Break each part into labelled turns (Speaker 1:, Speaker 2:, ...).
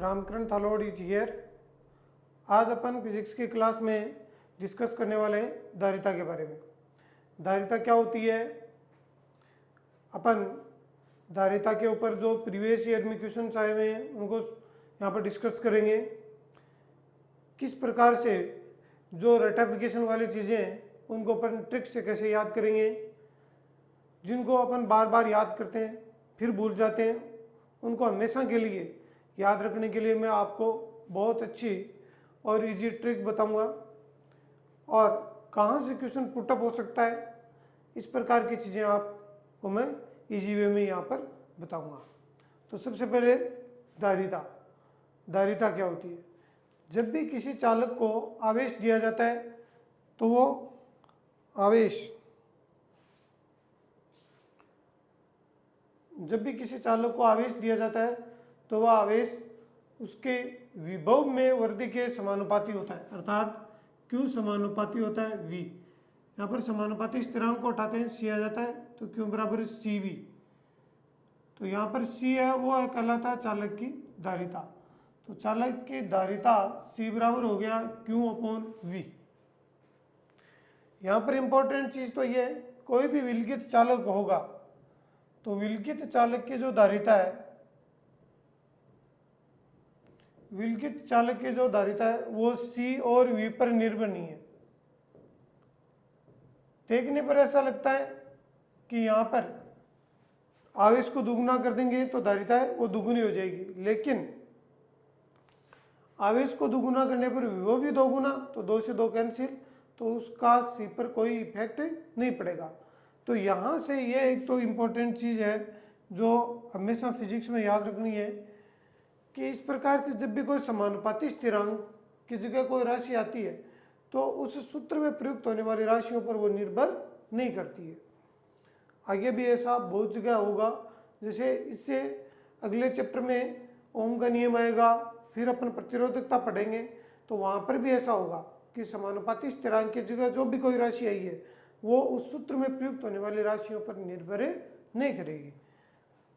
Speaker 1: Ramkaran Thalod is here. आज अपन physics की class में डिस्कस करने वाले हैं धारिता के बारे में। धारिता क्या होती है, अपन धारिता के ऊपर जो प्रीवियस ईयर में क्वेश्चन आए हुए हैं उनको यहाँ पर डिस्कस करेंगे। किस प्रकार से जो रेक्टिफिकेशन वाली चीज़ें हैं उनको अपन ट्रिक से कैसे याद करेंगे, जिनको अपन बार बार याद करते हैं फिर भूल जाते हैं, उनको हमेशा के लिए याद रखने के लिए मैं आपको बहुत अच्छी और इजी ट्रिक बताऊंगा और कहाँ से क्वेश्चन पुटअप हो सकता है, इस प्रकार की चीज़ें आपको मैं इजी वे में यहाँ पर बताऊंगा। तो सबसे पहले धारिता। धारिता क्या होती है? जब भी किसी चालक को आवेश दिया जाता है तो वो आवेश, जब भी किसी चालक को आवेश दिया जाता है तो वह आवेश उसके विभव में वृद्धि के समानुपाती होता है, अर्थात Q समानुपाती होता है V। यहाँ पर समानुपाती स्थिरांक को उठाते हैं, C आ जाता है तो Q बराबर CV। तो यहाँ पर C है वो है कहलाता है चालक की धारिता। तो चालक की धारिता C बराबर हो गया Q/V। यहाँ पर इंपॉर्टेंट चीज़ तो ये है, कोई भी विलगित चालक होगा तो विलगित चालक की जो धारिता है, विलगित चालक की जो धारिता है वो C और V पर निर्भर नहीं है। देखने पर ऐसा लगता है कि यहाँ पर आवेश को दुगुना कर देंगे तो धारिता है वो दुगुनी हो जाएगी, लेकिन आवेश को दुगुना करने पर विभव भी दोगुना, तो 2 से 2 कैंसिल, तो उसका C पर कोई इफेक्ट नहीं पड़ेगा। तो यहाँ से ये एक तो इम्पोर्टेंट चीज़ है जो हमेशा फिजिक्स में याद रखनी है कि इस प्रकार से जब भी कोई समानुपाती स्थिरांक की जगह कोई राशि आती है तो उस सूत्र में प्रयुक्त होने वाली राशियों पर वो निर्भर नहीं करती है। आगे भी ऐसा बहुत जगह होगा, जैसे इससे अगले चैप्टर में ओम का नियम आएगा, फिर अपन प्रतिरोधकता पढ़ेंगे तो वहाँ पर भी ऐसा होगा कि समानुपाती स्थिरांक की जगह जो भी कोई राशि आई है वो उस सूत्र में प्रयुक्त होने वाली राशियों पर निर्भर नहीं करेगी।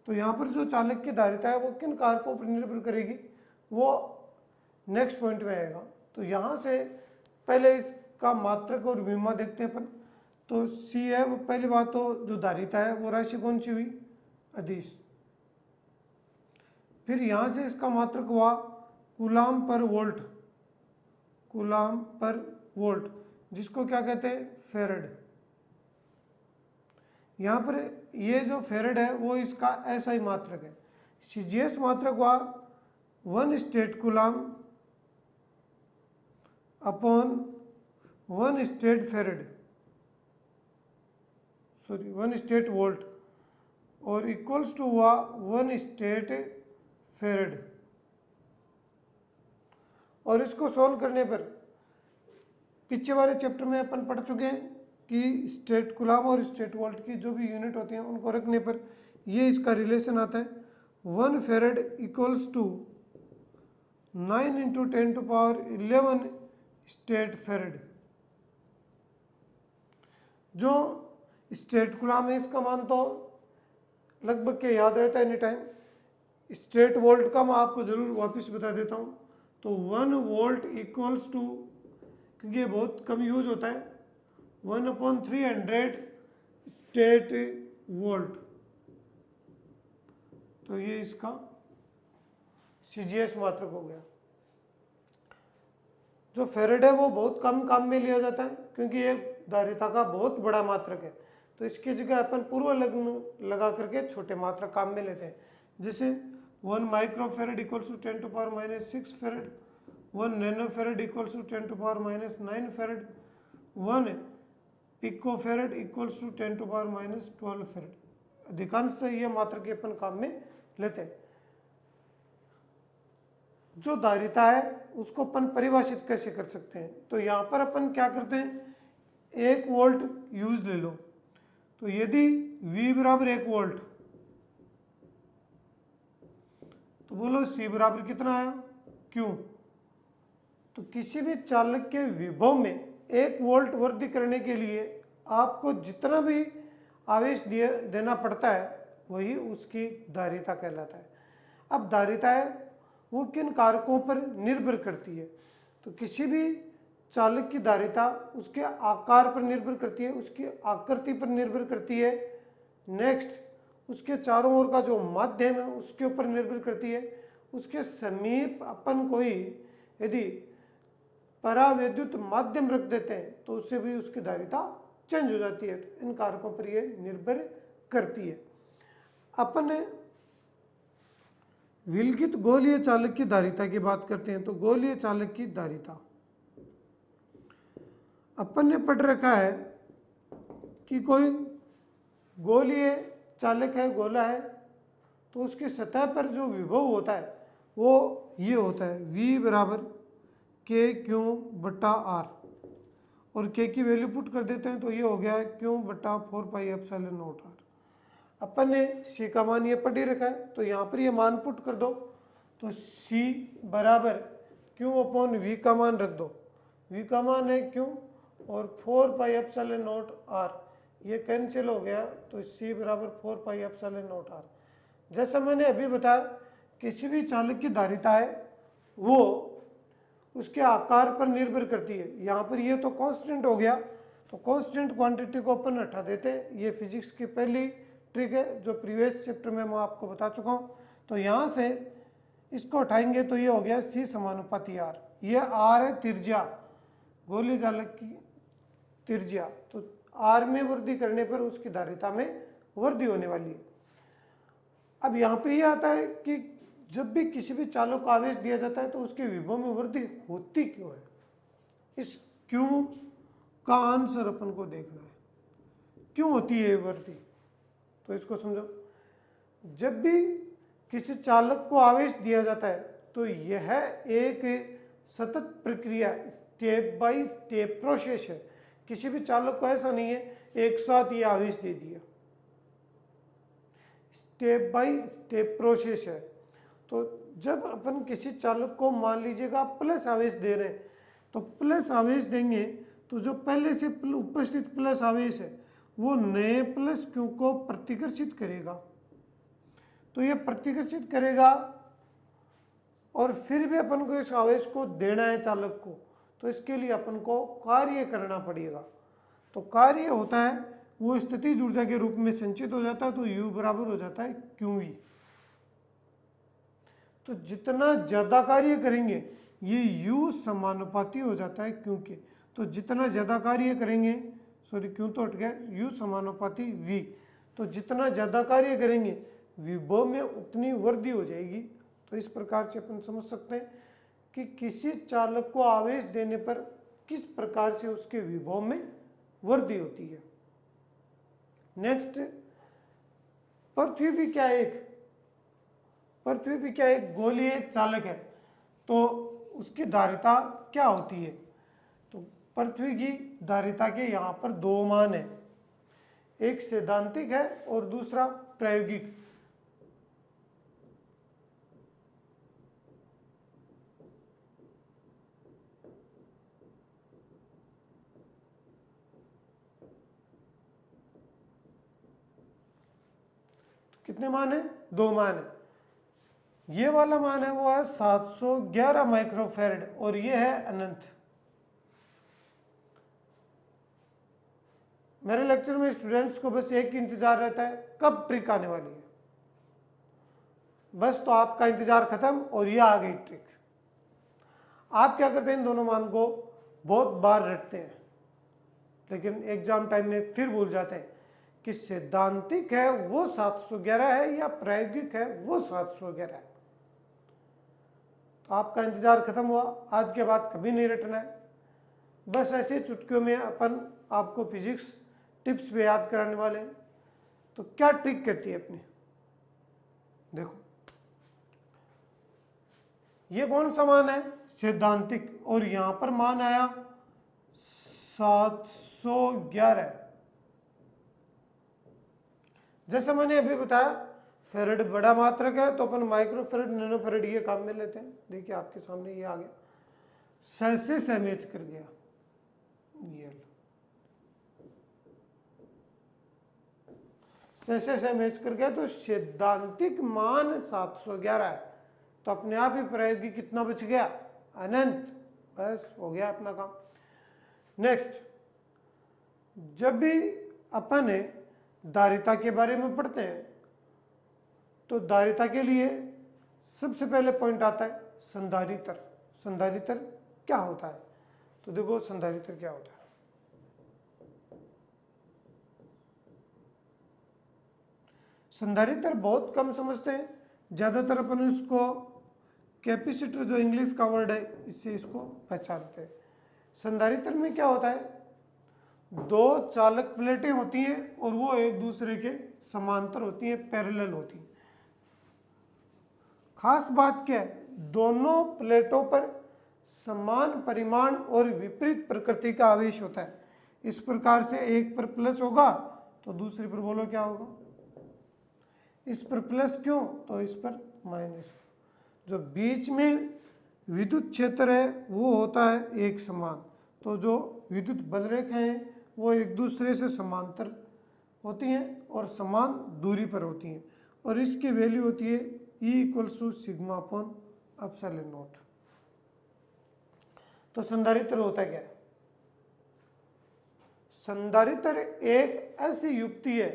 Speaker 1: तो यहाँ पर जो चालक की धारिता है वो किन कारकों पर निर्भर करेगी वो नेक्स्ट पॉइंट में आएगा। तो यहाँ से पहले इसका मात्रक और विमा देखते हैं अपन। तो C है वो पहली बात, तो जो धारिता है वो राशि कौन सी हुई, अदिश। फिर यहाँ से इसका मात्रक हुआ कूलाम पर वोल्ट, कूलाम पर वोल्ट, जिसको क्या कहते हैं, फेरेड। यहाँ पर ये जो फेरेड है वो इसका SI मात्रक है। CGS मात्रक हुआ 1 state coulomb upon 1 state फेरेड, sorry 1 state volt, और इक्वल्स टू हुआ 1 स्टेट फेरेड। और इसको सॉल्व करने पर पीछे वाले चैप्टर में अपन पढ़ चुके हैं कि स्टेट कूलाम और स्टेट वोल्ट की जो भी यूनिट होती हैं उनको रखने पर ये इसका रिलेशन आता है 1 फेरेड इक्वल्स टू 9 इंटू 10⁻11 स्टेट फेरेड। जो स्टेट कूलाम है इसका मान तो लगभग के याद रहता है एनी टाइम। स्टेट वोल्ट का मैं आपको जरूर वापस बता देता हूँ। तो 1 वोल्ट इक्वल्स टू, क्योंकि ये बहुत कम यूज होता है, 1/300 स्टेट वोल्ट। तो ये इसका CGS मात्रक हो गया। जो फेरेड है वो बहुत कम काम में लिया जाता है क्योंकि ये धारिता का बहुत बड़ा मात्रक है, तो इसकी जगह अपन पूर्व लगा करके छोटे मात्रक काम में लेते हैं। जैसे 1 microfarad equals to 10⁻6 farad, 1 nanofarad equals to 10⁻9 farad, 1 picofarad equals to 10⁻12 farad. अधिकांश ये मात्रक के अपन काम में लेते हैं। जो धारिता है उसको अपन परिभाषित कैसे कर सकते हैं, तो यहाँ पर अपन क्या करते हैं, 1 वोल्ट यूज ले लो। तो यदि V बराबर 1 वोल्ट, तो बोलो C बराबर कितना आया, Q। तो किसी भी चालक के विभव में 1 वोल्ट वृद्धि करने के लिए आपको जितना भी आवेश देना पड़ता है वही उसकी धारिता कहलाता है। अब धारिता है वो किन कारकों पर निर्भर करती है? तो किसी भी चालक की धारिता उसके आकार पर निर्भर करती है, उसकी आकृति पर निर्भर करती है। नेक्स्ट उसके चारों ओर का जो माध्यम है उसके ऊपर निर्भर करती है। उसके समीप अपन कोई यदि परावैद्युत माध्यम रख देते हैं तो उससे भी उसकी धारिता चेंज हो जाती है। तो इन कारकों पर यह निर्भर करती है। अपन विलगित गोलीय चालक की धारिता की बात करते हैं। तो गोलीय चालक की धारिता अपन ने पढ़ रखा है कि कोई गोलीय चालक है, गोला है, तो उसकी सतह पर जो विभव होता है वो ये होता है V बराबर के क्यू बट्टा आर, और के की वैल्यू पुट कर देते हैं तो ये हो गया है क्यू बट्टा 4 पाई एप्सिलॉन नॉट आर। अपन ने सी का मान ये पढ़ ही रखा है तो यहाँ पर ये मान पुट कर दो, तो सी बराबर क्यू अपॉन वी का मान रख दो। वी का मान है क्यू और 4 पाई एप्सिलॉन नॉट आर, ये कैंसिल हो गया तो सी बराबर 4 पाई एप्सिलॉन नॉट आर। जैसा मैंने अभी बताया किसी भी चालक की धारिता है वो उसके आकार पर निर्भर करती है। यहाँ पर ये तो कांस्टेंट हो गया, तो कांस्टेंट क्वांटिटी को अपन हटा देते हैं। ये फिजिक्स की पहली ट्रिक है जो प्रीवियस चैप्टर में मैं आपको बता चुका हूँ। तो यहाँ से इसको हटाएंगे तो ये हो गया सी समानुपाती आर। ये आर है त्रिज्या, गोलीय चालक की त्रिज्या, तो आर में वृद्धि करने पर उसकी धारिता में वृद्धि होने वाली है। अब यहाँ पर यह आता है कि जब भी किसी भी चालक को आवेश दिया जाता है तो उसके विभव में वृद्धि होती क्यों है? इस क्यों का आंसर अपन को देखना है, क्यों होती है वृद्धि। तो इसको समझो, जब भी किसी चालक को आवेश दिया जाता है तो यह एक सतत प्रक्रिया, स्टेप बाय स्टेप प्रोसेस है। किसी भी चालक को ऐसा नहीं है एक साथ ये आवेश दे दिया, स्टेप बाय स्टेप प्रोसेस है। तो जब अपन किसी चालक को मान लीजिएगा प्लस आवेश दे रहे हैं तो प्लस आवेश देंगे तो जो पहले से उपस्थित प्लस आवेश है वो नए प्लस क्यू को प्रतिकर्षित करेगा। तो ये प्रतिकर्षित करेगा और फिर भी अपन को इस आवेश को देना है चालक को, तो इसके लिए अपन को कार्य करना पड़ेगा। तो कार्य होता है वो स्थितिज ऊर्जा के रूप में संचित हो जाता है, तो U बराबर हो जाता है QV। तो जितना ज्यादा कार्य करेंगे ये U समानुपाती हो जाता है Q के। तो जितना ज्यादा कार्य करेंगे, सॉरी क्यों तो हट गया, U समानुपाती V। तो जितना ज्यादा कार्य करेंगे विभव में उतनी वृद्धि हो जाएगी। तो इस प्रकार से अपन समझ सकते हैं कि किसी चालक को आवेश देने पर किस प्रकार से उसके विभव में वृद्धि होती है। नेक्स्ट, पृथ्वी भी क्या एक गोलीय चालक है, तो उसकी धारिता क्या होती है? तो पृथ्वी की धारिता के यहाँ पर दो मान है, एक सैद्धांतिक है और दूसरा प्रायोगिक। कितने मान है? दो मान है। ये वाला मान है वो है 711 माइक्रोफैरड और ये है अनंत। मेरे लेक्चर में स्टूडेंट्स को बस एक इंतजार रहता है, कब ट्रिक आने वाली है, बस तो आपका इंतजार खत्म और ये आ गई ट्रिक। आप क्या करते हैं, इन दोनों मान को बहुत बार रटते हैं लेकिन एग्जाम टाइम में फिर भूल जाते हैं कि सैद्धांतिक है वो 711 है या प्रायोगिक है वो 711 है। तो आपका इंतजार खत्म हुआ, आज के बाद कभी नहीं रटना है। बस ऐसे चुटकियों में अपन आपको फिजिक्स टिप्स पे याद कराने वाले हैं। तो क्या ट्रिक कहती है अपनी, देखो ये कौन सा मान है? सैद्धांतिक, और यहां पर मान आया 711। जैसे मैंने अभी बताया फेरेड बड़ा मात्रक है तो अपन माइक्रोफेरेड, नैनोफेरेड ये काम में लेते हैं। देखिए आपके सामने ये आ गया, सेल्सियस से मैच कर गया ये, सेल्सियस से मैच कर गया। तो सैद्धांतिक मान 711 है। तो अपने आप ही प्रायोगिक कितना बच गया, अनंत। बस हो गया अपना काम। नेक्स्ट, जब भी अपन धारिता के बारे में पढ़ते हैं तो धारिता के लिए सबसे पहले पॉइंट आता है संधारित्र। संधारित्र क्या होता है? तो देखो संधारित्र क्या होता है। संधारित्र बहुत कम समझते हैं, ज्यादातर अपन इसको कैपेसिटर, जो इंग्लिश का वर्ड है, इससे इसको पहचानते हैं। संधारित्र में क्या होता है, दो चालक प्लेटें होती हैं और वो एक दूसरे के समांतर होती हैं, पैरेलल होती हैं। खास बात क्या है, दोनों प्लेटों पर समान परिमाण और विपरीत प्रकृति का आवेश होता है। इस प्रकार से एक पर प्लस होगा तो दूसरी पर बोलो क्या होगा, इस पर प्लस क्यों, तो इस पर माइनस। जो बीच में विद्युत क्षेत्र है वो होता है एक समान, तो जो विद्युत बलरेखाएं हैं वो एक दूसरे से समांतर होती हैं और समान दूरी पर होती हैं, और इसकी वैल्यू होती है E = sigma upon epsilon not. तो संधारित्र होता क्या है? संधारित्र एक ऐसी युक्ति है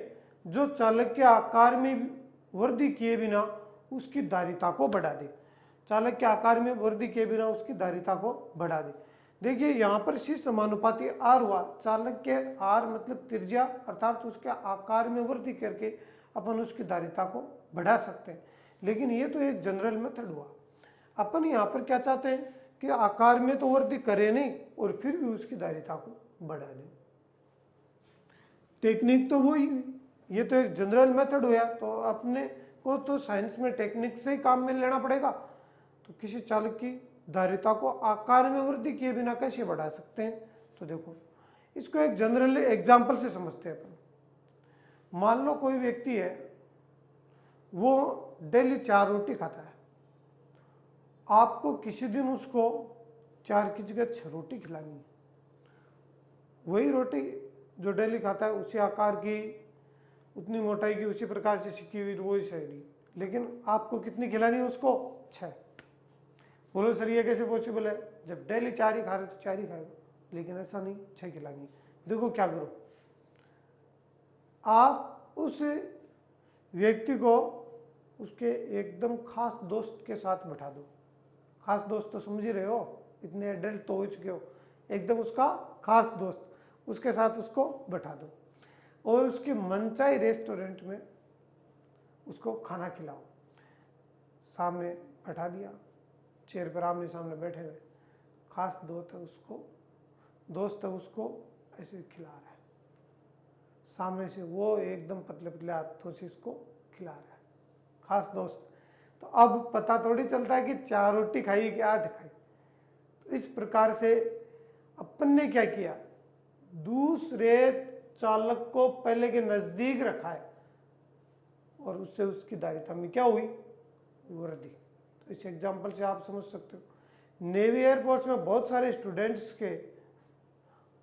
Speaker 1: जो चालक के आकार में वृद्धि किए बिना उसकी धारिता को बढ़ा दे। चालक के आकार में वृद्धि किए बिना उसकी धारिता को बढ़ा दे। देखिए यहाँ पर सी समानुपाती आर हुआ, चालक के आर मतलब त्रिज्या, अर्थात उसके आकार में वृद्धि करके अपन उसकी धारिता को बढ़ा सकते हैं। लेकिन ये तो एक जनरल मेथड हुआ। अपन यहाँ पर क्या चाहते हैं कि आकार में तो वृद्धि करे नहीं और फिर भी उसकी धारिता को बढ़ा दें। टेक्निक तो वही हुई, ये तो एक जनरल मेथड हुआ, तो अपने को तो साइंस में टेक्निक से ही काम में लेना पड़ेगा। तो किसी चालक की धारिता को आकार में वृद्धि किए बिना कैसे बढ़ा सकते हैं, तो देखो इसको एक जनरल एग्जाम्पल से समझते हैं अपन। मान लो कोई व्यक्ति है, वो डेली 4 रोटी खाता है, आपको किसी दिन उसको 4 की जगह 6 रोटी खिलानी है। वही रोटी जो डेली खाता है उसी आकार की, उतनी मोटाई की, उसी प्रकार से सिकी हुई वही शैली, लेकिन आपको कितनी खिलानी है उसको, 6। बोलो सर ये कैसे पॉसिबल है, जब डेली 4 ही खा रहे तो 4 ही खाएगा, लेकिन ऐसा नहीं, 6 खिलानी है। देखो क्या करो, आप उस व्यक्ति को उसके एकदम खास दोस्त के साथ बैठा दो। खास दोस्त तो समझ ही रहे हो, इतने एडल्ट तो हो चुके हो, एकदम उसका खास दोस्त, उसके साथ उसको बैठा दो और उसकी मनचाही रेस्टोरेंट में उसको खाना खिलाओ। सामने बैठा दिया, चेयर पर आमने सामने बैठे हुए, खास दोस्त है उसको ऐसे खिला रहा है, सामने से वो एकदम पतले पतले हाथों से इसको खिला रहा है, खास दोस्त। तो अब पता थोड़ी चलता है कि 4 रोटी खाई कि 8 खाई। तो इस प्रकार से अपन ने क्या किया, दूसरे चालक को पहले के नजदीक रखा है और उससे उसकी धारिता में क्या हुई, वृद्धि। तो इस एग्जाम्पल से आप समझ सकते हो। नेवी एयरफोर्स में बहुत सारे स्टूडेंट्स के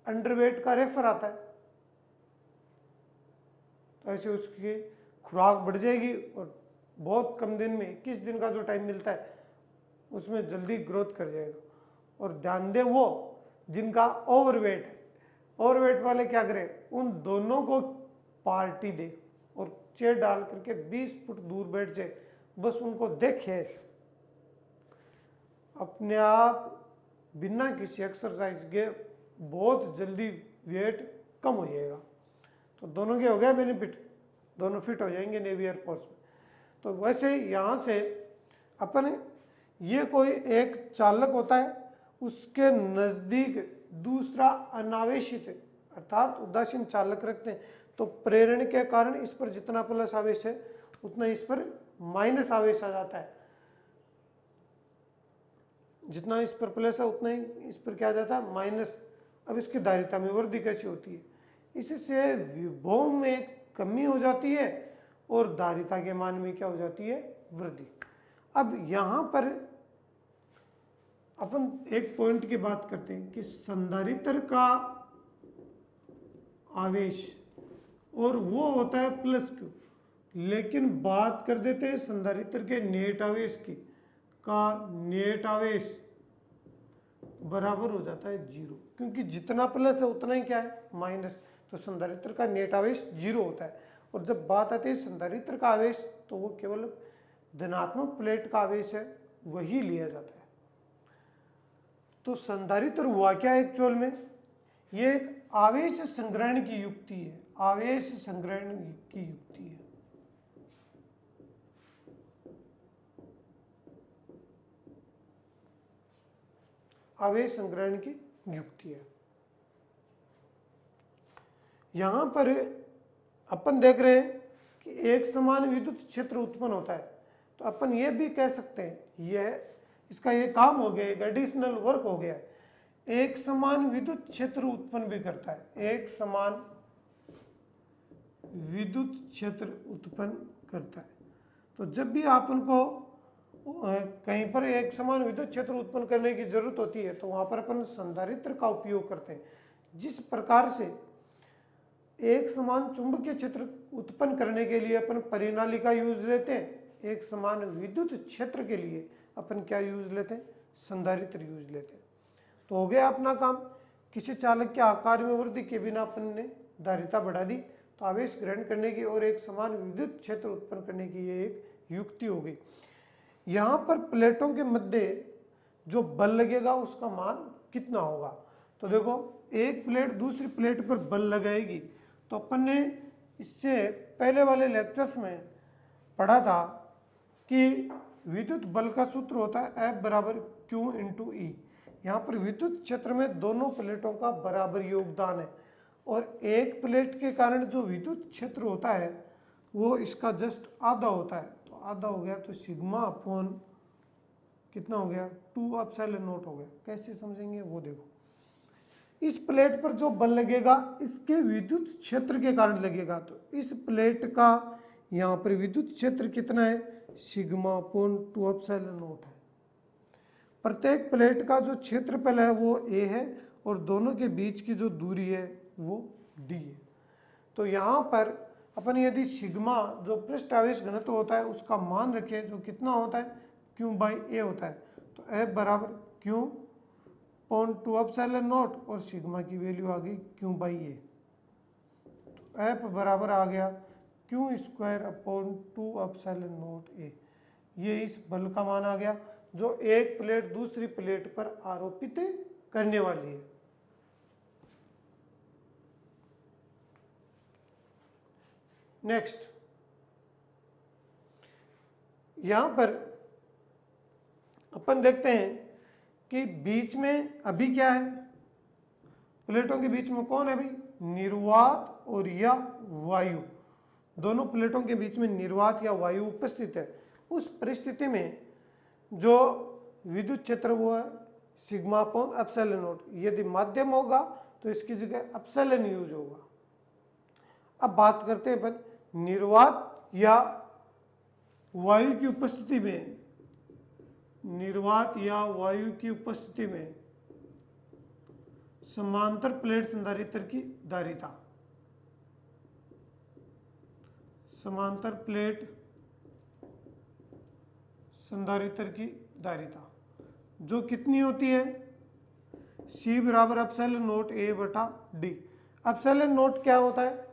Speaker 1: अंडरवेट का रेफर आता है, तो ऐसे उसकी खुराक बढ़ जाएगी और बहुत कम दिन में 21 दिन का जो टाइम मिलता है उसमें जल्दी ग्रोथ कर जाएगा। और ध्यान दें वो जिनका ओवरवेट है, ओवरवेट वाले क्या करें, उन दोनों को पार्टी दे और चेयर डाल करके 20 फुट दूर बैठ जाए, बस उनको देखे ऐसे, अपने आप बिना किसी एक्सरसाइज के बहुत जल्दी वेट कम हो जाएगा। तो दोनों के हो गया बेनिफिट, दोनों फिट हो जाएंगे नेवी एयरफोर्स में। तो वैसे यहाँ से अपन, ये कोई एक चालक होता है, उसके नज़दीक दूसरा अनावेशित अर्थात उदासीन चालक रखते हैं, तो प्रेरण के कारण इस पर जितना प्लस आवेश है उतना इस पर माइनस आवेश आ जाता है। जितना इस पर प्लस है उतना ही इस पर क्या आ जाता है, माइनस। अब इसकी धारिता में वृद्धि कैसी होती है, इससे विभव में कमी हो जाती है और धारिता के मान में क्या हो जाती है, वृद्धि। अब यहाँ पर अपन एक पॉइंट की बात करते हैं कि संधारित्र का आवेश और वो होता है प्लस क्यू, लेकिन बात कर देते हैं संधारित्र के नेट आवेश की। का नेट आवेश बराबर हो जाता है 0, क्योंकि जितना प्लस है उतना ही क्या है माइनस, तो संधारित्र का नेट आवेश 0 होता है। और जब बात आती है संधारित्र का आवेश तो वो केवल धनात्मक प्लेट का आवेश है वही लिया जाता है। तो संधारित्र हुआ क्या एक्चुअल में, ये एक आवेश संग्रहण की युक्ति है, आवेश संग्रहण की युक्ति है। आवेश संग्रहण की युक्ति है। यहां पर अपन देख रहे हैं कि एक समान विद्युत क्षेत्र उत्पन्न होता है, तो अपन ये भी कह सकते हैं यह इसका ये काम हो गया, एक एडिशनल वर्क हो गया, एक समान विद्युत क्षेत्र उत्पन्न भी करता है, एक समान विद्युत क्षेत्र उत्पन्न करता है। तो जब भी अपन को कहीं पर एक समान विद्युत क्षेत्र उत्पन्न करने की जरूरत होती है तो वहां पर अपन संधारित्र का उपयोग करते हैं। जिस प्रकार से एक समान चुंबकीय क्षेत्र उत्पन्न करने के लिए अपन परिनाली का यूज लेते हैं, एक समान विद्युत क्षेत्र के लिए अपन क्या यूज लेते हैं, संधारित्र यूज लेते हैं। तो हो गया अपना काम। किसी चालक के आकार में वृद्धि के बिना अपन ने धारिता बढ़ा दी, तो आवेश ग्रहण करने की और एक समान विद्युत क्षेत्र उत्पन्न करने की ये एक युक्ति हो गई। यहाँ पर प्लेटों के मध्य जो बल लगेगा उसका मान कितना होगा, तो देखो एक प्लेट दूसरी प्लेट पर बल लगाएगी, तो अपन ने इससे पहले वाले लेक्चर्स में पढ़ा था कि विद्युत बल का सूत्र होता है F बराबर Q इंटू ई। यहाँ पर विद्युत क्षेत्र में दोनों प्लेटों का बराबर योगदान है, और एक प्लेट के कारण जो विद्युत क्षेत्र होता है वो इसका जस्ट आधा होता है, तो आधा हो गया, तो सिग्मा अपॉन कितना हो गया 2 एप्सिलॉन नॉट हो गया। कैसे समझेंगे वो देखो, इस प्लेट पर जो बल लगेगा इसके विद्युत क्षेत्र के कारण लगेगा, तो इस प्लेट का यहाँ पर विद्युत क्षेत्र कितना है, सिग्मा अपॉन 2 एप्सिलॉन नॉट है। प्रत्येक प्लेट का जो क्षेत्रफल है वो a है और दोनों के बीच की जो दूरी है वो d है। तो यहाँ पर अपन यदि सिग्मा जो पृष्ठ आवेश घनत्व होता है उसका मान रखें, जो कितना होता है q बाई ए होता है, तो F बराबर q अपॉन 2 एप्सिलॉन नॉट और सिग्मा की वैल्यू आ गई q बाई ए, तो F बराबर आ गया q square upon 2 epsilon not a. ये इस बल का मान आ गया जो एक प्लेट दूसरी प्लेट पर आरोपित करने वाली है। नेक्स्ट, यहां पर अपन देखते हैं कि बीच में अभी क्या है, प्लेटों के बीच में कौन है भाई, निर्वात और या वायु, दोनों प्लेटों के बीच में निर्वात या वायु उपस्थित है। उस परिस्थिति में जो विद्युत क्षेत्र वो है सिग्मा अपॉन एप्सिलॉन नॉट। यदि माध्यम होगा तो इसकी जगह एप्सिलॉन यूज होगा। अब बात करते हैं अपन निर्वात या वायु की उपस्थिति में, निर्वात या वायु की उपस्थिति में समांतर प्लेट संधारित्र की धारिता, समांतर प्लेट संधारित्र की धारिता जो कितनी होती है, C बराबर एप्सिलॉन नॉट A बटा D। एप्सिलॉन नॉट क्या होता है,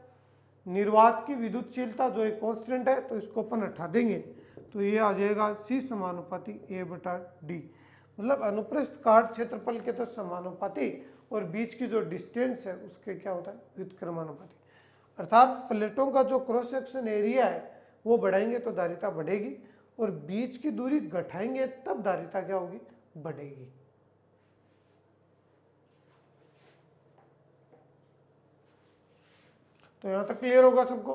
Speaker 1: निर्वात की विद्युतशीलता जो एक कांस्टेंट है, तो इसको अपन हटा देंगे तो ये आ जाएगा C समानुपाती A बटा D। मतलब अनुप्रस्थ काट क्षेत्रफल के तो समानुपाती और बीच की जो डिस्टेंस है उसके क्या होता है व्युत्क्रमानुपाती। अर्थात प्लेटों का जो क्रॉस सेक्शन एरिया है वो बढ़ाएंगे तो धारिता बढ़ेगी, और बीच की दूरी घटाएंगे तब धारिता क्या होगी, बढ़ेगी। तो यहां तक क्लियर होगा सबको।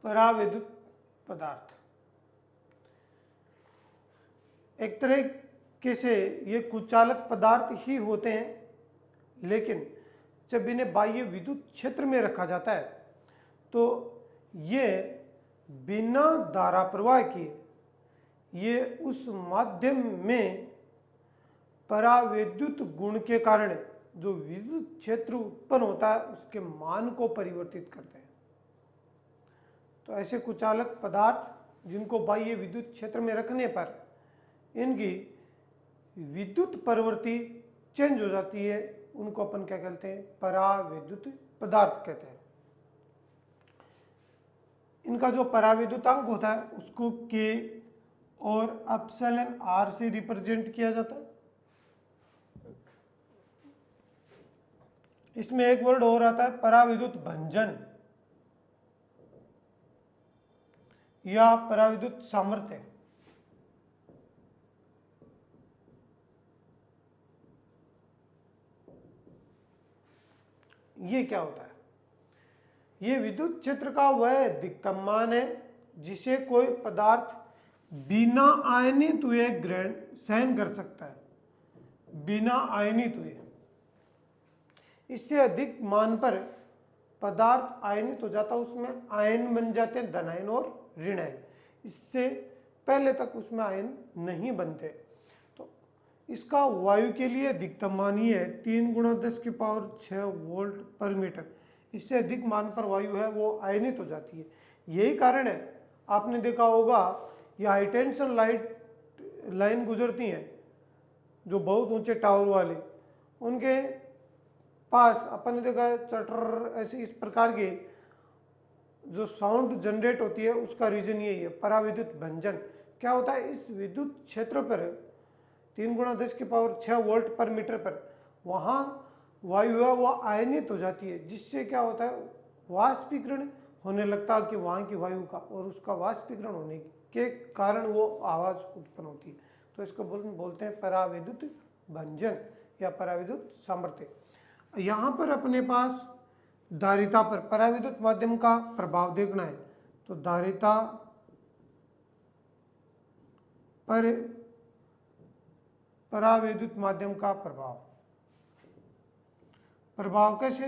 Speaker 1: पराविद्युत पदार्थ एक तरह के से ये कुचालक पदार्थ ही होते हैं, लेकिन जब इन्हें बाह्य विद्युत क्षेत्र में रखा जाता है तो ये बिना धारा प्रवाह किए ये उस माध्यम में परावैद्युत गुण के कारण जो विद्युत क्षेत्र उत्पन्न होता है उसके मान को परिवर्तित करते हैं। तो ऐसे कुचालक पदार्थ जिनको बाह्य विद्युत क्षेत्र में रखने पर इनकी विद्युत प्रवृत्ति चेंज हो जाती है, उनको अपन क्या कहते हैं, पराविद्युत पदार्थ कहते हैं। इनका जो पराविद्युतांक होता है उसको K और एप्सिलॉन R से रिप्रेजेंट किया जाता है। इसमें एक वर्ड और आता है पराविद्युत भंजन या पराविद्युत सामर्थ्य। ये क्या होता है? ये विद्युत क्षेत्र का वह अधिकतम मान है जिसे कोई पदार्थ बिना आयनित हुए ग्रहण सहन कर सकता है, बिना आयनित हुए। इससे अधिक मान पर पदार्थ आयनित हो जाता है, उसमें आयन बन जाते हैं, धन आयन और ऋण आयन। इससे पहले तक उसमें आयन नहीं बनते। तो इसका वायु के लिए अधिकतम मान ही है 3 × 10⁶ वोल्ट पर मीटर। इससे अधिक मान पर वायु है वो आयनित हो जाती है। यही कारण है, आपने देखा होगा ये हाई टेंशन लाइन गुजरती हैं जो बहुत ऊंचे टावर वाले, उनके पास अपन ने देखा है चटर ऐसे इस प्रकार के जो साउंड जनरेट होती है, उसका रीजन यही है, पराविद्युत भंजन। क्या होता है, इस विद्युत क्षेत्र पर 3 × 10⁶ वोल्ट पर मीटर पर वहाँ वायु है वो आयनित हो जाती है, जिससे क्या होता है, वाष्पीकरण होने लगता है कि वहाँ की वायु का, और उसका वाष्पीकरण होने के कारण वो आवाज़ उत्पन्न होती है। तो इसको बोलते हैं पराविद्युत भंजन या पराविद्युत सामर्थ्य। यहाँ पर अपने पास धारिता पर पराविद्युत माध्यम का प्रभाव देखना है। तो धारिता पर पराविद्युत माध्यम का प्रभाव कैसे,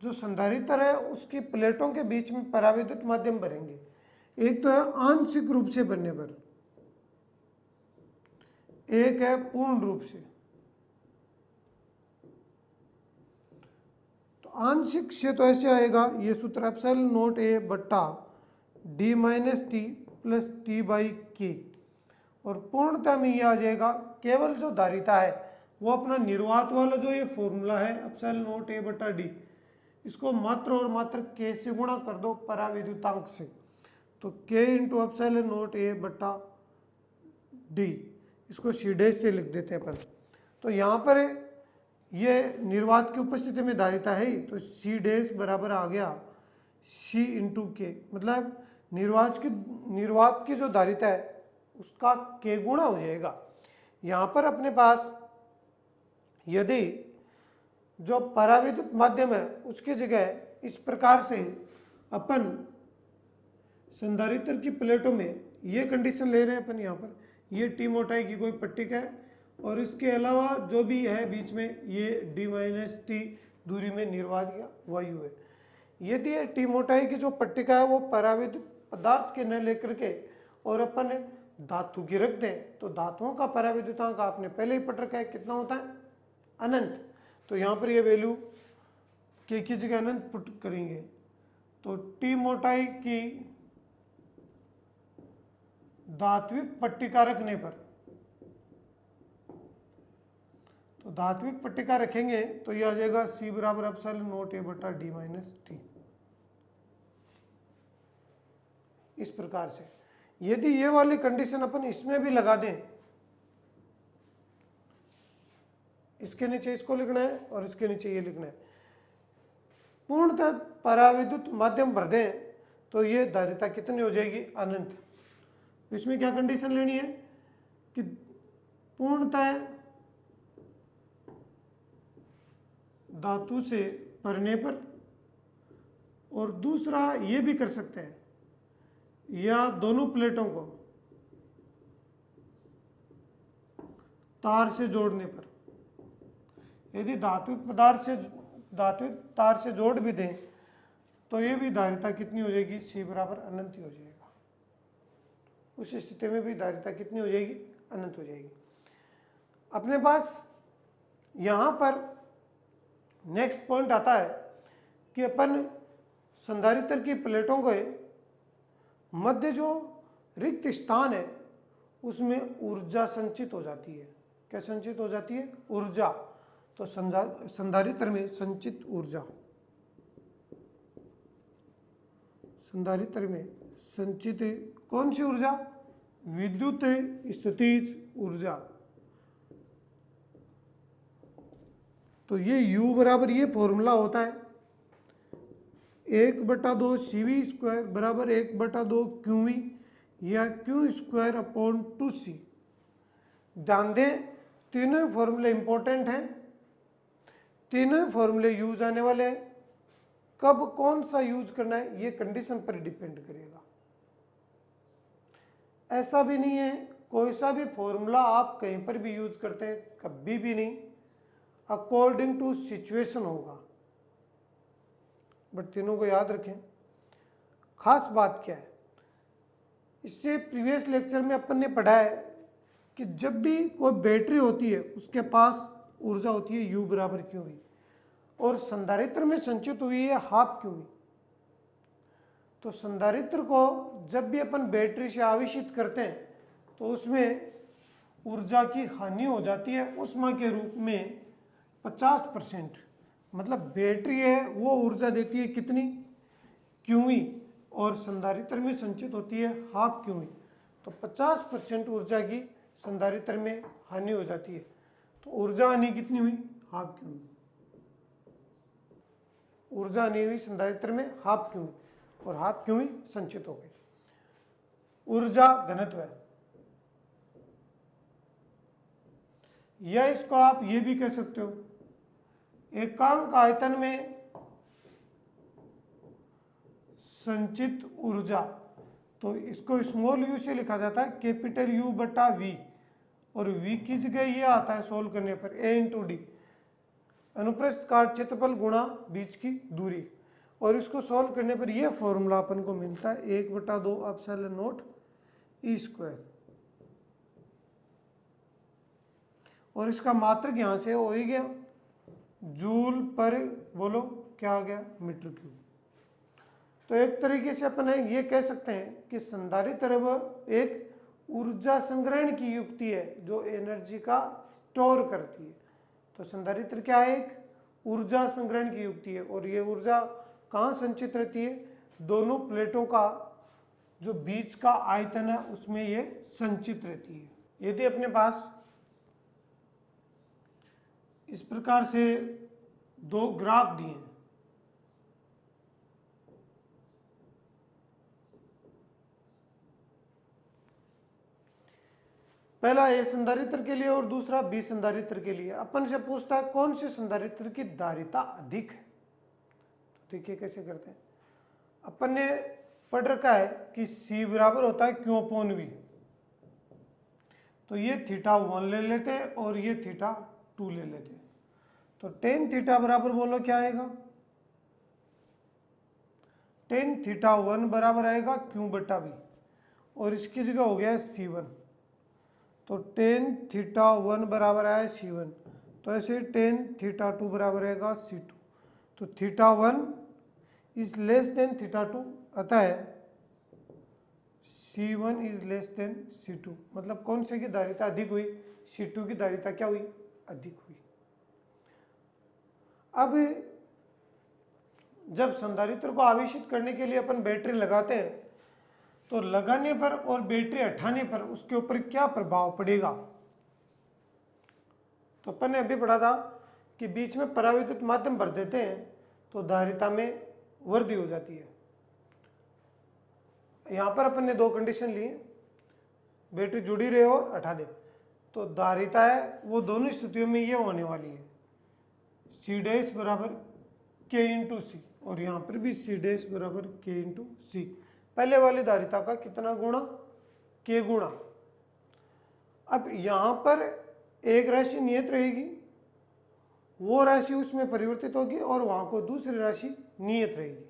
Speaker 1: जो संधारित्र है उसकी प्लेटों के बीच में पराविद्युत माध्यम बनेंगे। एक तो है आंशिक रूप से बनने पर, एक है पूर्ण रूप से। तो आंशिक से तो ऐसे आएगा, ये सूत्र ε0A/d-t + t/k, और पूर्णतः में ये आ जाएगा, केवल जो धारिता है वो अपना निर्वात वाला जो ये फॉर्मूला है ε0A/d, इसको मात्र और मात्र k से गुणा कर दो पराविद्युतांक से, तो k × ε0A/d, इसको c' से लिख देते हैं अपन। तो यहाँ पर ये निर्वात की उपस्थिति में धारिता है ही, तो c' बराबर आ गया c × k, मतलब निर्वात की जो धारिता है उसका k गुणा हो जाएगा। यहाँ पर अपने पास यदि जो पराविद्युत माध्यम है उसकी जगह इस प्रकार से अपन संधारित्र की प्लेटों में ये कंडीशन ले रहे हैं अपन, यहाँ पर ये t मोटाई की कोई पट्टिका है और इसके अलावा जो भी है बीच में ये d-t दूरी में निर्वात या वायु है। यदि ये t मोटाई की जो पट्टिका है वो पराविद्युत पदार्थ के न लेकर के और अपन धातु की रख दें, तो धातुओं का पराविद्युतांक आपने पहले ही पढ़ रखा है, कितना होता है, अनंत। तो यहाँ पर ये वैल्यू k की जगह अनंत पुट करेंगे, तो t मोटाई की धात्विक पट्टिका रखने पर, तो धात्विक पट्टिका रखेंगे तो यह आ जाएगा c बराबर ε0A/d-t। इस प्रकार से यदि ये वाली कंडीशन अपन इसमें भी लगा दें, इसके नीचे इसको लिखना है और इसके नीचे ये लिखना है, पूर्णतः पराविद्युत माध्यम भर दें, तो ये धारिता कितनी हो जाएगी, अनंत। इसमें क्या कंडीशन लेनी है कि पूर्णतः धातु से भरने पर, और दूसरा ये भी कर सकते हैं, या दोनों प्लेटों को तार से जोड़ने पर। यदि धात्विक तार से जोड़ भी दें तो ये भी धारिता कितनी हो जाएगी, c बराबर अनंत ही हो जाएगा। उस स्थिति में भी धारिता कितनी हो जाएगी, अनंत हो जाएगी। अपने पास यहाँ पर नेक्स्ट पॉइंट आता है कि अपन संधारित्र की प्लेटों को मध्य जो रिक्त स्थान है उसमें ऊर्जा संचित हो जाती है। क्या संचित हो जाती है? ऊर्जा। तो संधारित्र में संचित ऊर्जा, संधारित्र में संचित कौन सी ऊर्जा? विद्युत स्थितिज ऊर्जा। तो ये U बराबर ये फॉर्मूला होता है 1/2 CV² बराबर 1/2 QV या Q² अपॉन 2C। ध्यान दें तीनों फॉर्मूले इंपॉर्टेंट हैं, तीनों फॉर्मूले यूज आने वाले हैं। कब कौन सा यूज करना है ये कंडीशन पर डिपेंड करेगा। ऐसा भी नहीं है कोई सा भी फॉर्मूला आप कहीं पर भी यूज करते हैं, कभी भी नहीं, अकॉर्डिंग टू सिचुएशन होगा। बट तीनों को याद रखें। खास बात क्या है, इससे प्रीवियस लेक्चर में अपन ने पढ़ा है कि जब भी कोई बैटरी होती है उसके पास ऊर्जा होती है U बराबर QV और संधारित्र में संचित हुई है हाफ QV। तो संधारित्र को जब भी अपन बैटरी से आवेशित करते हैं तो उसमें ऊर्जा की हानि हो जाती है उष्मा के रूप में 50%। मतलब बैटरी है वो ऊर्जा देती है कितनी? QV और संधारित्र में संचित होती है हाफ QV। तो 50% ऊर्जा की संधारित्र में हानि हो जाती है। तो ऊर्जा हानि कितनी हुई? Half QV। ऊर्जा हानि हुई संधारित्र में हाफ QV और हाफ QV संचित हो गई। ऊर्जा घनत्व है, या इसको आप ये भी कह सकते हो एकांक आयतन में संचित ऊर्जा। तो इसको स्मॉल u से लिखा जाता है कैपिटल U/V और V की जगह ये आता है सोल्व करने पर A/D, अनुप्रस्थ काट क्षेत्रफल गुणा बीच की दूरी। और इसको सॉल्व करने पर यह फॉर्मूला अपन को मिलता है 1/2 एप्सिलॉन नॉट E²। और इसका मात्रक यहां से हो ही गया जूल पर, बोलो क्या आ गया? Metre cube. तो एक तरीके से अपन ये कह सकते हैं कि संधारित्र एक ऊर्जा संग्रहण की युक्ति है जो एनर्जी का स्टोर करती है। तो संधारित्र क्या है? एक ऊर्जा संग्रहण की युक्ति है। और ये ऊर्जा कहाँ संचित रहती है? दोनों प्लेटों का जो बीच का आयतन है उसमें ये संचित रहती है। यदि अपने पास इस प्रकार से दो ग्राफ दिए हैं, पहला ए संधारित्र के लिए और दूसरा बी संधारित्र के लिए। अपन से पूछता है कौन से संधारित्र की धारिता अधिक है। तो देखिए कैसे करते हैं। अपन ने पढ़ रखा है कि C बराबर होता है Q/V। तो ये θ1 ले लेते हैं और ये θ2 ले लेते हैं। तो tan θ बराबर बोलो क्या आएगा? tan θ1 बराबर आएगा Q/V और इसकी जगह हो गया C1। तो tan θ1 बराबर आया C1। तो ऐसे tan θ2 बराबर आएगा C2। तो θ1 इज लेस देन θ2, अतः C1 is less than C2। मतलब कौन से की धारिता अधिक हुई? C2 की धारिता क्या हुई? अधिक हुई। अब जब संधारित्र को आवेशित करने के लिए अपन बैटरी लगाते हैं तो लगाने पर और बैटरी हटाने पर उसके ऊपर क्या प्रभाव पड़ेगा? तो अपन ने अभी पढ़ा था कि बीच में पराविद्युत माध्यम भर देते हैं तो धारिता में वृद्धि हो जाती है। यहां पर अपन ने दो कंडीशन ली, बैटरी जुड़ी रहे और हटा दे। तो धारिता है वो दोनों स्थितियों में ये होने वाली है C' बराबर K/C और यहाँ पर भी C' बराबर K/C। पहले वाली धारिता का कितना गुणा? K गुणा। अब यहाँ पर एक राशि नियत रहेगी, वो राशि उसमें परिवर्तित होगी और वहाँ को दूसरी राशि नियत रहेगी।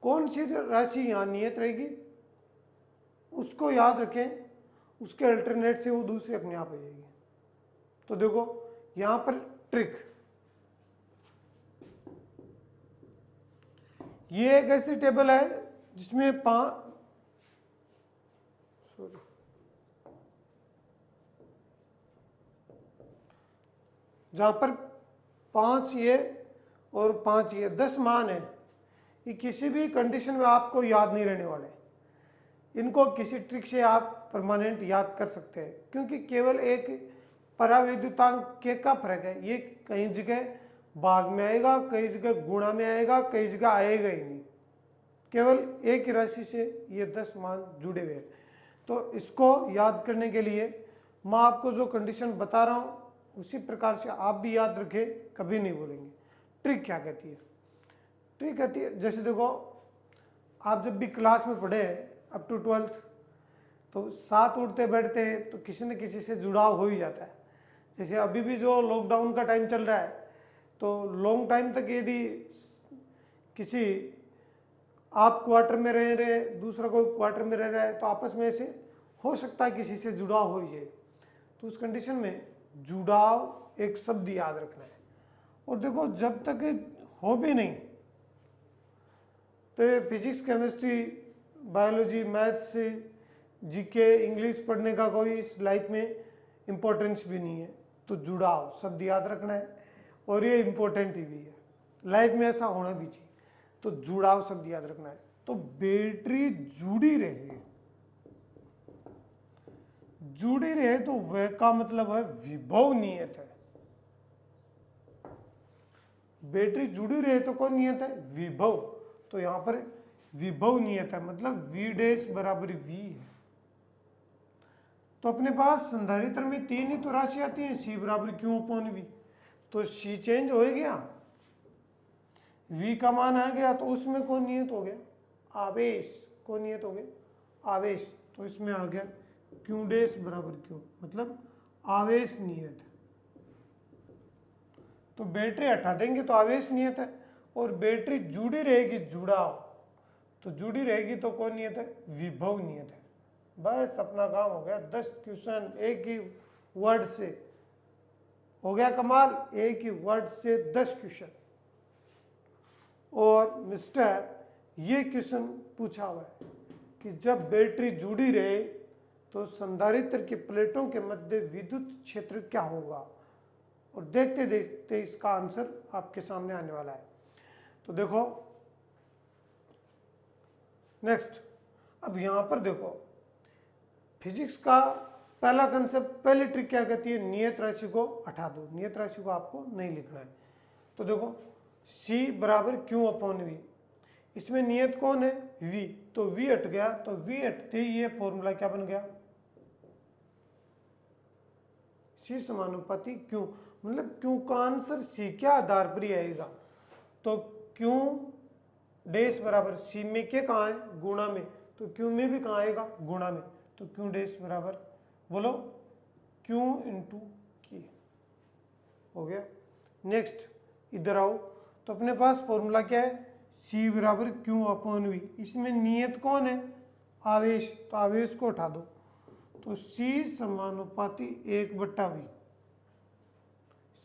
Speaker 1: कौन सी राशि यहाँ नियत रहेगी उसको याद रखें, उसके अल्टरनेट से वो दूसरी अपने आप आ जाएगी। तो देखो यहाँ पर ट्रिक, ये एक ऐसी टेबल है जिसमें सॉरी, जहां पर 5 ये और 5 ये 10 मान है, ये किसी भी कंडीशन में आपको याद नहीं रहने वाले, इनको किसी ट्रिक से आप परमानेंट याद कर सकते हैं, क्योंकि केवल एक परावैद्युतांक के का फर्क है, ये कई जगह भाग में आएगा, कई जगह गुणा में आएगा, कई जगह आएगा ही नहीं, केवल एक ही राशि से ये 10 मान जुड़े हुए हैं। तो इसको याद करने के लिए मैं आपको जो कंडीशन बता रहा हूँ उसी प्रकार से आप भी याद रखें, कभी नहीं भूलेंगे। ट्रिक क्या कहती है? ट्रिक कहती है, जैसे देखो आप जब भी क्लास में पढ़े अप टू 12th, तो साथ उठते बैठते तो किसी न किसी से जुड़ाव हो ही जाता है। जैसे अभी भी जो लॉकडाउन का टाइम चल रहा है, तो लॉन्ग टाइम तक यदि किसी आप क्वार्टर में रह रहे, दूसरा कोई क्वार्टर में रह रहा है, तो आपस में ऐसे हो सकता है किसी से जुड़ाव हो जाए। तो उस कंडीशन में जुड़ाव एक शब्द याद रखना है। और देखो जब तक हो भी नहीं तो physics, chemistry, biology, maths, GK, English पढ़ने का कोई इस लाइफ में इम्पोर्टेंस भी नहीं है। तो जुड़ाव शब्द याद रखना है, और ये इम्पोर्टेंट भी है, लाइफ में ऐसा होना भी चाहिए। तो जुड़ाव शब्द याद रखना है। तो बैटरी जुड़ी रहे, जुड़ी रहे तो वह का मतलब है विभव नियत है। बैटरी जुड़ी रहे तो कौन नियत है? विभव। तो यहां पर विभव नियत है, मतलब V डैश बराबर V है। तो अपने पास संधारित्र में 3 ही तो राशि आती है, C बराबर Q अपॉन V। तो C चेंज हो गया, V का मान आ गया, तो उसमें कौन नियत हो गया? आवेश। कौन नियत हो गया? आवेश। तो इसमें आ गया Q डैश बराबर Q, मतलब आवेश नियत है। तो बैटरी हटा देंगे तो आवेश नियत है, और बैटरी जुड़ी रहेगी, जुड़ाव, तो जुड़ी रहेगी तो कौन नियत है? विभव नियत है। बस अपना काम हो गया। 10 क्वेश्चन एक ही वर्ड से हो गया कमाल, एक ही वर्ड से 10 क्वेश्चन। और मिस्टर ये क्वेश्चन पूछा हुआ है कि जब बैटरी जुड़ी रहे तो संधारित्र की प्लेटों के मध्य विद्युत क्षेत्र क्या होगा, और देखते देखते इसका आंसर आपके सामने आने वाला है। तो देखो नेक्स्ट, अब यहां पर देखो फिजिक्स का पहला कंसेप्ट, पहली ट्रिक क्या कहती है? नियत राशि को हटा दो, नियत राशि को आपको नहीं लिखना है। तो देखो C बराबर Q अपॉन V, इसमें नियत कौन है? V, तो V हट गया, तो V हटते ही ये फॉर्मूला क्या बन गया? C समानुपाती Q, मतलब Q का आंसर C के आधार पर ही आएगा। तो Q डैश बराबर C में क्या कहाँ है? गुणा में, तो Q में भी कहाँ आएगा? गुणा में। तो Q डैश बराबर बोलो Q इंटू K हो गया। नेक्स्ट इधर आओ, तो अपने पास फॉर्मूला क्या है? C बराबर Q अपॉन V, इसमें नियत कौन है? आवेश, तो आवेश को उठा दो, तो C समानुपाती 1/V।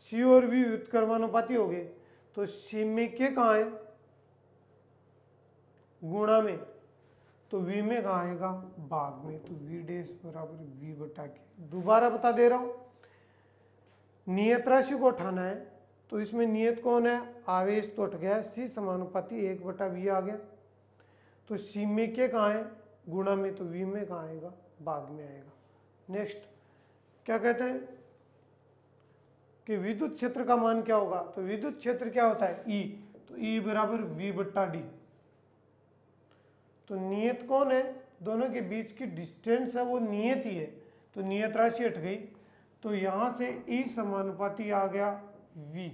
Speaker 1: C और V व्युत्क्रमानुपाती हो गए, तो C में के कहाँ है? गुणा में, तो V में कहाँ आएगा? भाग में, तो V डैश बराबर V/K। दोबारा बता दे रहा हूं, नियत राशि को उठाना है, तो इसमें नियत कौन है? आवेश, तो उठ गया, C समानुपाती 1/V आ गया। तो C में के कहाँ है? गुणा में, तो V में कहाँ आएगा? भाग में आएगा। नेक्स्ट क्या कहते हैं कि विद्युत क्षेत्र का मान क्या होगा? तो विद्युत क्षेत्र क्या होता है? E, तो E बराबर V/D। तो नियत कौन है? दोनों के बीच की डिस्टेंस है, वो नियत ही है, तो नियत राशि हट गई, तो यहां से E समानुपाती आ गया V,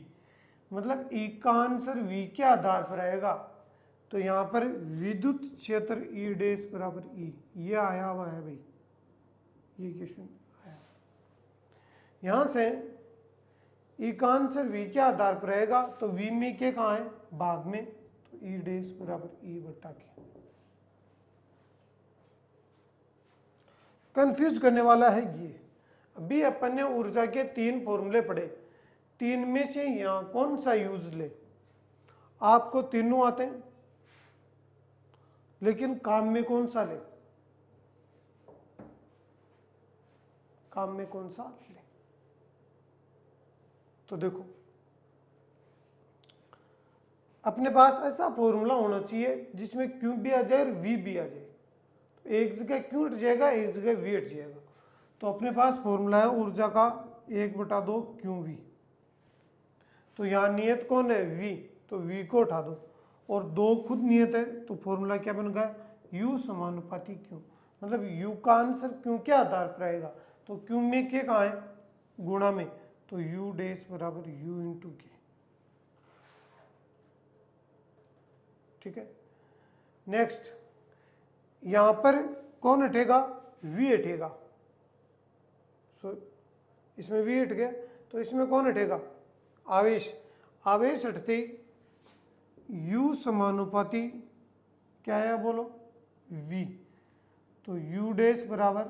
Speaker 1: मतलब E का आंसर V के आधार पर आएगा। तो यहाँ पर विद्युत क्षेत्र E डैश बराबर E, ये आया हुआ है भाई, ये क्वेश्चन आया। यहां से E का आंसर V के आधार पर आएगा, तो V में के कहाँ है? भाग में, तो E डैश बराबर E/K। कंफ्यूज करने वाला है ये। अभी अपन ने ऊर्जा के 3 फॉर्मूले पढ़े, 3 में से यहां कौन सा यूज ले? आपको तीनों आते हैं, लेकिन काम में कौन सा ले? काम में कौन सा ले। तो देखो अपने पास ऐसा फॉर्मूला होना चाहिए जिसमें Q भी आ जाए और V भी आ जाए। तो एक जगह Q हट जाएगा, एक जगह V हट जाएगा। तो अपने पास फॉर्मूला है ऊर्जा का 1/2 QV। तो यहाँ नियत कौन है? V, तो V को उठा दो और 2 खुद नियत है, तो फॉर्मूला क्या बन गया? U समानुपाती Q। मतलब U का आंसर Q के आधार पर आएगा। तो Q में K कहाँ है? गुणा में, तो U डैश बराबर U इंटू K। ठीक है। नेक्स्ट यहां पर कौन हटेगा? V हटेगा। इसमें V हट गया, तो इसमें कौन हटेगा? आवेश। आवेश हटते U समानुपाती क्या है बोलो? V। तो U डैश बराबर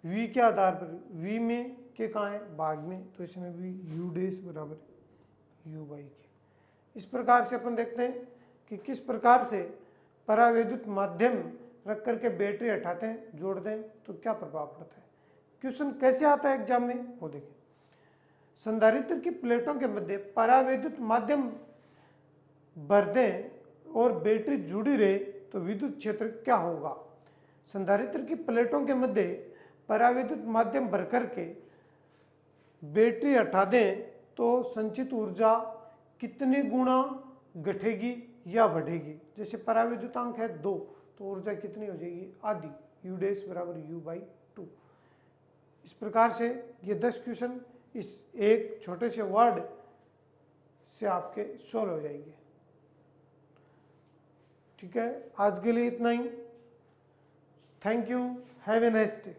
Speaker 1: V के आधार पर, V में के कहाँ है? भाग में, तो इसमें भी U डैश बराबर U बाई के। इस प्रकार से अपन देखते हैं कि किस प्रकार से परावैद्युत माध्यम रख करके बैटरी हटाते हैं, जोड़ दें तो क्या प्रभाव पड़ता है। क्वेश्चन कैसे आता है एग्जाम में वो देखें। संधारित्र की प्लेटों के मध्य परावैद्युत माध्यम भर दें और बैटरी जुड़ी रहे तो विद्युत क्षेत्र क्या होगा। संधारित्र की प्लेटों के मध्य परावैद्युत माध्यम भर करके बैटरी हटा दें तो संचित ऊर्जा कितने गुना घटेगी या बढ़ेगी। जैसे परावैद्युतांक है 2, तो ऊर्जा कितनी हो जाएगी? आधी। U डैश बराबर U बाई 2। इस प्रकार से ये 10 क्वेश्चन इस एक छोटे से वर्ड से आपके सॉल्व हो जाएंगे। ठीक है, आज के लिए इतना ही। Thank you, have a nice day.